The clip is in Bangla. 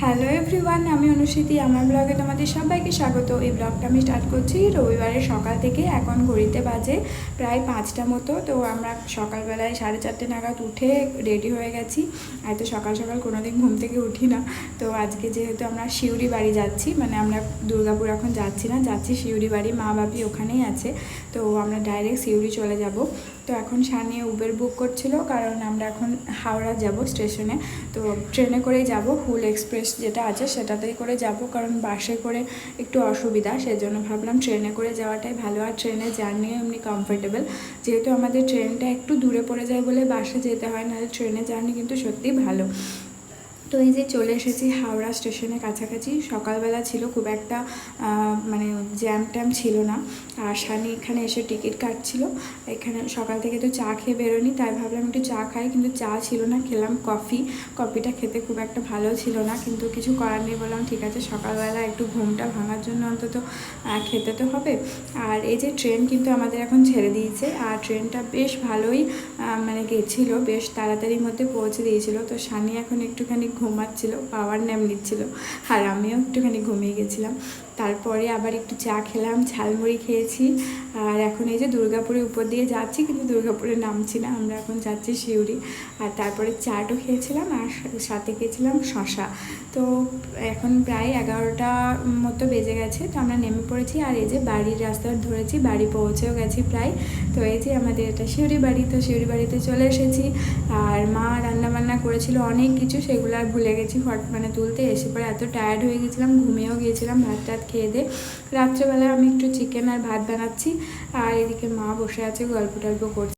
হ্যালো এভরিওয়ান, আমি অনুষ্ঠিতি। আমার ব্লগে তোমাদের সবাইকে স্বাগত। এই ব্লগটা আমি স্টার্ট করছি রবিবারের সকাল থেকে। এখন ঘড়িতে বাজে প্রায় 5টা মতো। তো আমরা সকালবেলায় 4:30 নাগাদ উঠে রেডি হয়ে গেছি। এত সকাল সকাল কোনোদিন ঘুম থেকে উঠি না। তো আজকে যেহেতু আমরা শিউরি বাড়ি যাচ্ছি, মানে আমরা দুর্গাপুর এখন যাচ্ছি না, যাচ্ছি শিউরি বাড়ি। মা বাপি ওখানেই আছে, তো আমরা ডাইরেক্ট শিউরি চলে যাব। তো এখন সানিয়ে উবের বুক করছিল, কারণ আমরা এখন হাওড়া যাব স্টেশনে। তো ট্রেনে করেই যাব, হুল এক্সপ্রেস যেটা আছে সেটাতেই করে যাব, কারণ বাসে করে একটু অসুবিধা। সেজন্য ভাবলাম ট্রেনে করে যাওয়াটাই ভালো। আর ট্রেনের জার্নি এমনি কমফোর্টেবল, যেহেতু আমাদের ট্রেনটা একটু দূরে পড়ে যায় বলে বাসে যেতে হয়, নাহলে ট্রেনের জার্নি কিন্তু সত্যিই ভালো। তো এই যে চলে এসেছি হাওড়া স্টেশনের কাছাকাছি। সকালবেলা ছিল, খুব একটা মানে জ্যাম ট্যাম ছিল না। আর সানি এখানে এসে টিকিট কাটছিল। এখানে সকাল থেকে তো চা খেয়ে বেরোনি, তাই ভাবলাম একটু চা খাই, কিন্তু চা ছিল না। খেলাম কফিটা খেতে খুব একটা ভালো ছিল না, কিন্তু কিছু করার নেই। বললাম ঠিক আছে, সকালবেলা একটু ঘুমটা ভাঙার জন্য অন্তত খেতে তো হবে। আর এই যে ট্রেন কিন্তু আমাদের এখন ছেড়ে দিয়েছে, আর ট্রেনটা বেশ ভালোই মানে গেছিলো, বেশ তাড়াতাড়ির মধ্যে পৌঁছে দিয়েছিল। তো সানি এখন একটুখানি ঘুমাচ্ছিল, পাওয়ার ন্যাপ নিচ্ছিল, আর আমিও একটুখানি ঘুমিয়ে গেছিলাম। তারপরে আবার একটু চা খেলাম, ঝালমুড়ি খেয়েছি। আর এখন এই যে দুর্গাপুরের উপর দিয়ে যাচ্ছি, কিন্তু দুর্গাপুরে নামছি না, আমরা এখন যাচ্ছি শিউরি। আর তারপরে চাটও খেয়েছিলাম, আর সাথে খেয়েছিলাম শশা। তো এখন প্রায় 11টা মতো বেজে গেছে। তো আমরা নেমে পড়েছি, আর এই যে বাড়ির রাস্তা ধরেছি, বাড়ি পৌঁছেও গেছি প্রায়। তো এই যে আমাদের এটা শিউরি বাড়ি। তো শিউরি বাড়িতে চলে এসেছি। আর মা রান্নাবান্না করেছিল অনেক কিছু, সেগুলো আর ভুলে গেছি মানে তুলতে। এসে পরে এত টায়ার্ড হয়ে গেছিলাম, ঘুমিয়েও গিয়েছিলাম ভাত টাত খেয়ে দিয়ে। রাত্রেবেলায় আমি একটু চিকেন আর ভাত বানাচ্ছি, আর এদিকে মা বসে আছে, গল্প টল্প করছে।